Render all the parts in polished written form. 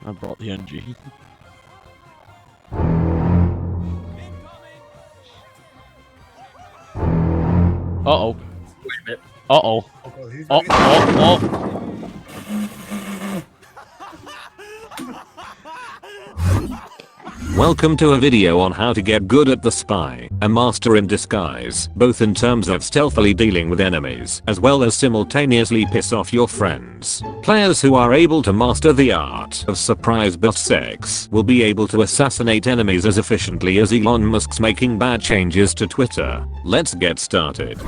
I brought the NG. Uh-oh. Wait a minute. Uh-oh. Oh. Welcome to a video on how to get good at the spy, a master in disguise, both in terms of stealthily dealing with enemies as well as simultaneously piss off your friends. Players who are able to master the art of surprise but sex will be able to assassinate enemies as efficiently as Elon Musk's making bad changes to Twitter. Let's get started.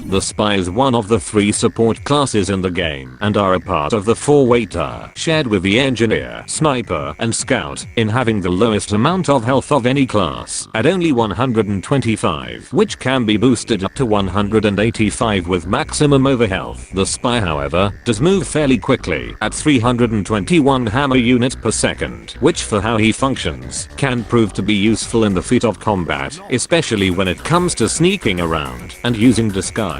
The spy is one of the 3 support classes in the game and are a part of the 4-way tier shared with the engineer, sniper, and scout in having the lowest amount of health of any class at only 125, which can be boosted up to 185 with maximum overhealth. The spy, however, does move fairly quickly at 321 hammer units per second, which for how he functions can prove to be useful in the feat of combat, especially when it comes to sneaking around and using disguise.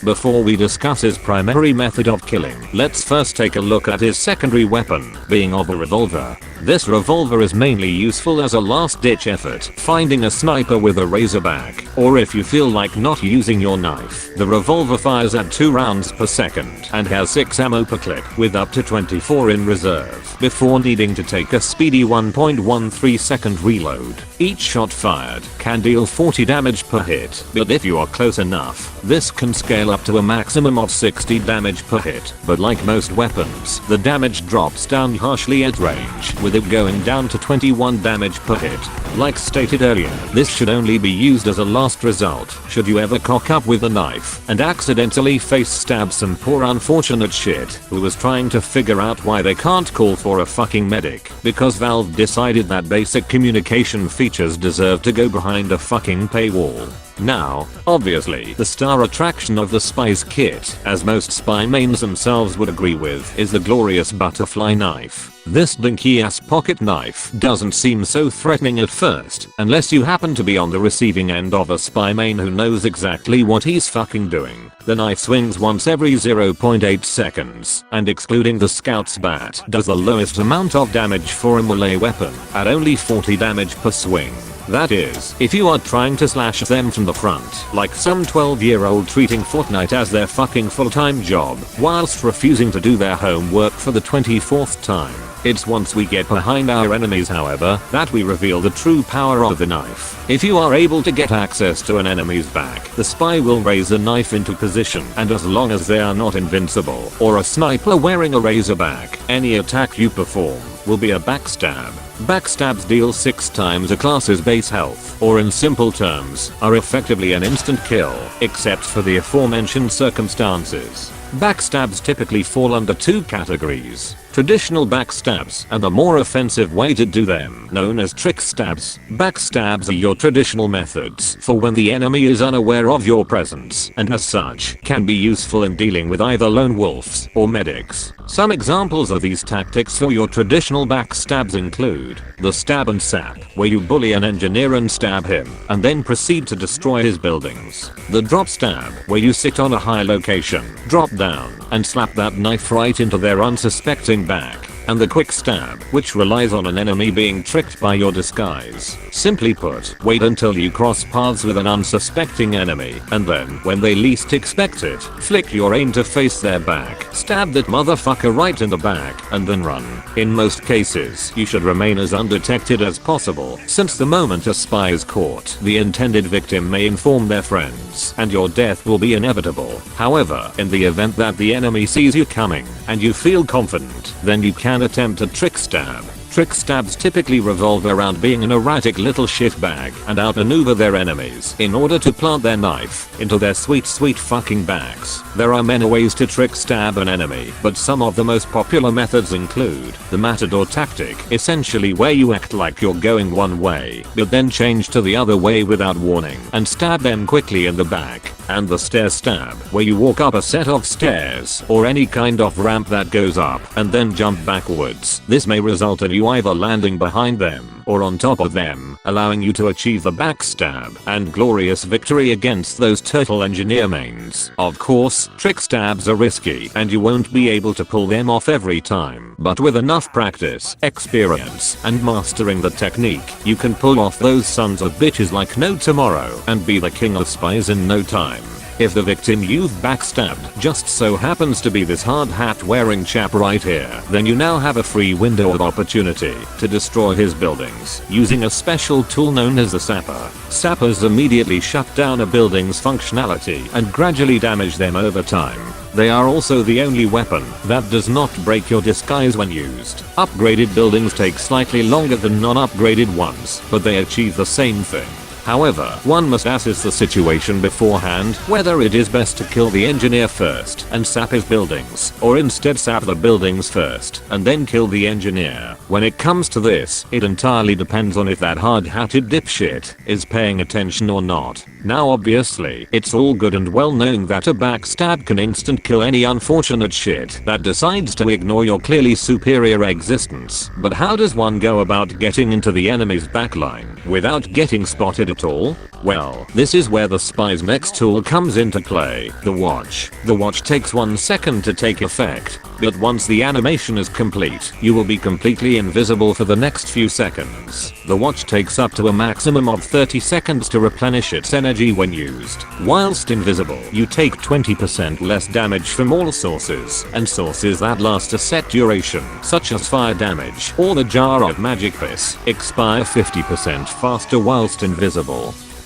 Before we discuss his primary method of killing, let's first take a look at his secondary weapon, being of a revolver. This revolver is mainly useful as a last-ditch effort, finding a sniper with a razorback, or if you feel like not using your knife. The revolver fires at 2 rounds per second and has 6 ammo per clip with up to 24 in reserve, before needing to take a speedy 1.13 second reload. Each shot fired can deal 40 damage per hit, but if you are close enough, this can scale up to a maximum of 60 damage per hit, but like most weapons, the damage drops down harshly at range, with it going down to 21 damage per hit. Like stated earlier, this should only be used as a last result should you ever cock up with a knife and accidentally face stab some poor unfortunate shit who was trying to figure out why they can't call for a fucking medic because Valve decided that basic communication features deserve to go behind a fucking paywall. Now, obviously, the star attraction of the spy's kit, as most spy mains themselves would agree with, is the glorious butterfly knife. This dinky ass pocket knife doesn't seem so threatening at first, unless you happen to be on the receiving end of a spy main who knows exactly what he's fucking doing. The knife swings once every 0.8 seconds, and excluding the scout's bat, does the lowest amount of damage for a melee weapon, at only 40 damage per swing. That is, if you are trying to slash them from the front, like some 12-year-old treating Fortnite as their fucking full-time job, whilst refusing to do their homework for the 24th time. It's once we get behind our enemies, however, that we reveal the true power of the knife. If you are able to get access to an enemy's back, the spy will raise the knife into position, and as long as they are not invincible, or a sniper wearing a razorback, any attack you perform will be a backstab. Backstabs deal 6 times a class's base health, or in simple terms, are effectively an instant kill, except for the aforementioned circumstances. Backstabs typically fall under 2 categories: traditional backstabs and the more offensive way to do them, known as trick stabs. Backstabs are your traditional methods for when the enemy is unaware of your presence, and as such, can be useful in dealing with either lone wolves or medics. Some examples of these tactics for your traditional backstabs include the stab and sap, where you bully an engineer and stab him, and then proceed to destroy his buildings. The drop stab, where you sit on a high location, drop down, and slap that knife right into their unsuspecting back. And the quick stab, which relies on an enemy being tricked by your disguise. Simply put, wait until you cross paths with an unsuspecting enemy, and then, when they least expect it, flick your aim to face their back, stab that motherfucker right in the back, and then run. In most cases, you should remain as undetected as possible, since the moment a spy is caught, the intended victim may inform their friends, and your death will be inevitable. However, in the event that the enemy sees you coming, and you feel confident, then you can attempt a trick stab. Trick stabs typically revolve around being an erratic little shitbag and outmaneuver their enemies in order to plant their knife into their sweet fucking backs. There are many ways to trick stab an enemy, but some of the most popular methods include the matador tactic, essentially where you act like you're going one way, but then change to the other way without warning and stab them quickly in the back, and the stair stab, where you walk up a set of stairs or any kind of ramp that goes up and then jump backwards. This may result in you either landing behind them or on top of them, allowing you to achieve the backstab and glorious victory against those turtle engineer mains. Of course, trick stabs are risky and you won't be able to pull them off every time, but with enough practice, experience, and mastering the technique, you can pull off those sons of bitches like no tomorrow and be the king of spies in no time. If the victim you've backstabbed just so happens to be this hard hat wearing chap right here, then you now have a free window of opportunity to destroy his buildings using a special tool known as the Sapper. Sappers immediately shut down a building's functionality and gradually damage them over time. They are also the only weapon that does not break your disguise when used. Upgraded buildings take slightly longer than non-upgraded ones, but they achieve the same thing. However, one must assess the situation beforehand, whether it is best to kill the engineer first and sap his buildings, or instead sap the buildings first and then kill the engineer. When it comes to this, it entirely depends on if that hard-hatted dipshit is paying attention or not. Now obviously, it's all good and well known that a backstab can instant kill any unfortunate shit that decides to ignore your clearly superior existence. But how does one go about getting into the enemy's backline without getting spotted at all? Well, this is where the spy's next tool comes into play, the watch. The watch takes 1 second to take effect, but once the animation is complete, you will be completely invisible for the next few seconds. The watch takes up to a maximum of 30 seconds to replenish its energy when used. Whilst invisible, you take 20% less damage from all sources, and sources that last a set duration, such as fire damage or the jar of magic piss, expire 50% faster whilst invisible.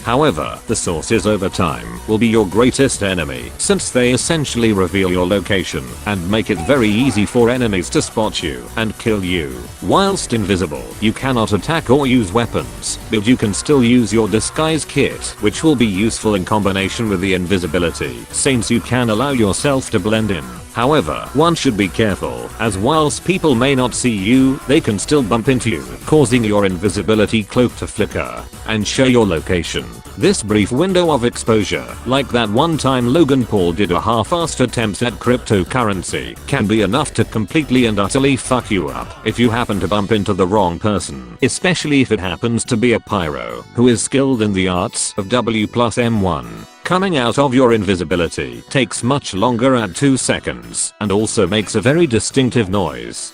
However, the sources over time will be your greatest enemy, since they essentially reveal your location and make it very easy for enemies to spot you and kill you. Whilst invisible, you cannot attack or use weapons, but you can still use your disguise kit, which will be useful in combination with the invisibility, since you can allow yourself to blend in. However, one should be careful, as whilst people may not see you, they can still bump into you, causing your invisibility cloak to flicker and show your location. This brief window of exposure, like that one time Logan Paul did a half-assed attempt at cryptocurrency, can be enough to completely and utterly fuck you up if you happen to bump into the wrong person, especially if it happens to be a pyro who is skilled in the arts of W+M1. Coming out of your invisibility takes much longer at 2 seconds and also makes a very distinctive noise.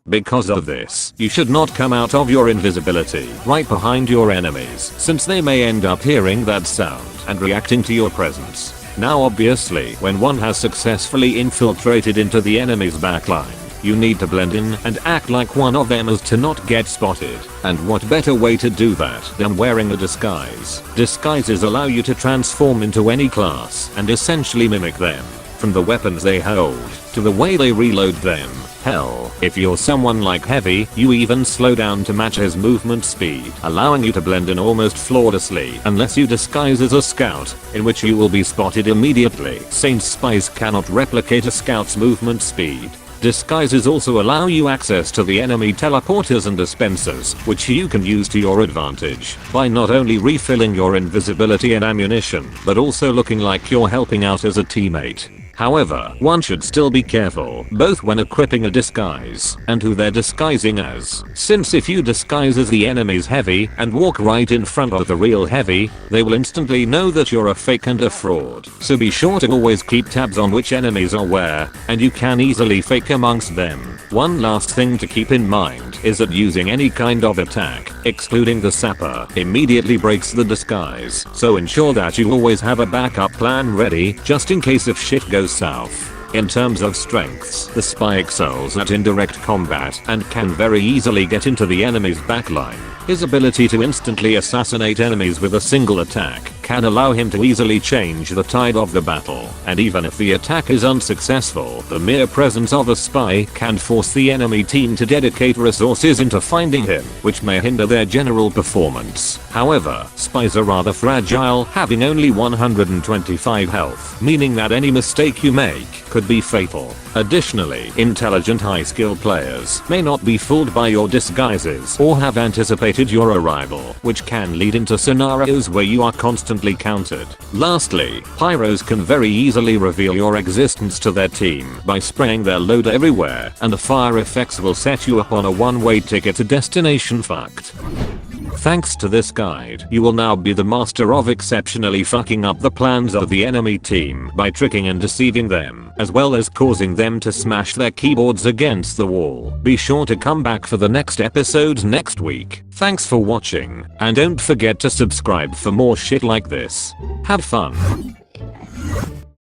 Because of this, you should not come out of your invisibility right behind your enemies, since they may end up hearing that sound and reacting to your presence. Now obviously, when one has successfully infiltrated into the enemy's backline, you need to blend in and act like one of them as to not get spotted. And what better way to do that than wearing a disguise? Disguises allow you to transform into any class and essentially mimic them, from the weapons they hold to the way they reload them. Hell, if you're someone like Heavy, you even slow down to match his movement speed, allowing you to blend in almost flawlessly unless you disguise as a scout, in which you will be spotted immediately, since spies cannot replicate a scout's movement speed. Disguises also allow you access to the enemy teleporters and dispensers, which you can use to your advantage by not only refilling your invisibility and ammunition, but also looking like you're helping out as a teammate. However, one should still be careful, both when equipping a disguise and who they're disguising as, since if you disguise as the enemy's Heavy and walk right in front of the real Heavy, they will instantly know that you're a fake and a fraud. So be sure to always keep tabs on which enemies are where, and you can easily fake amongst them. One last thing to keep in mind is that using any kind of attack, excluding the Sapper, immediately breaks the disguise, so ensure that you always have a backup plan ready, just in case if shit goes south. In terms of strengths, the spy excels at indirect combat and can very easily get into the enemy's backline. His ability to instantly assassinate enemies with a single attack can allow him to easily change the tide of the battle, and even if the attack is unsuccessful, the mere presence of a spy can force the enemy team to dedicate resources into finding him, which may hinder their general performance. However, spies are rather fragile, having only 125 health, meaning that any mistake you make could be fatal. Additionally, intelligent high-skill players may not be fooled by your disguises or have anticipated your arrival, which can lead into scenarios where you are constantly instantly countered. Lastly, pyros can very easily reveal your existence to their team by spraying their loader everywhere, and the fire effects will set you up on a one-way ticket to destination fucked. Thanks to this guide, you will now be the master of exceptionally fucking up the plans of the enemy team by tricking and deceiving them, as well as causing them to smash their keyboards against the wall. Be sure to come back for the next episode next week. Thanks for watching, and don't forget to subscribe for more shit like this. Have fun.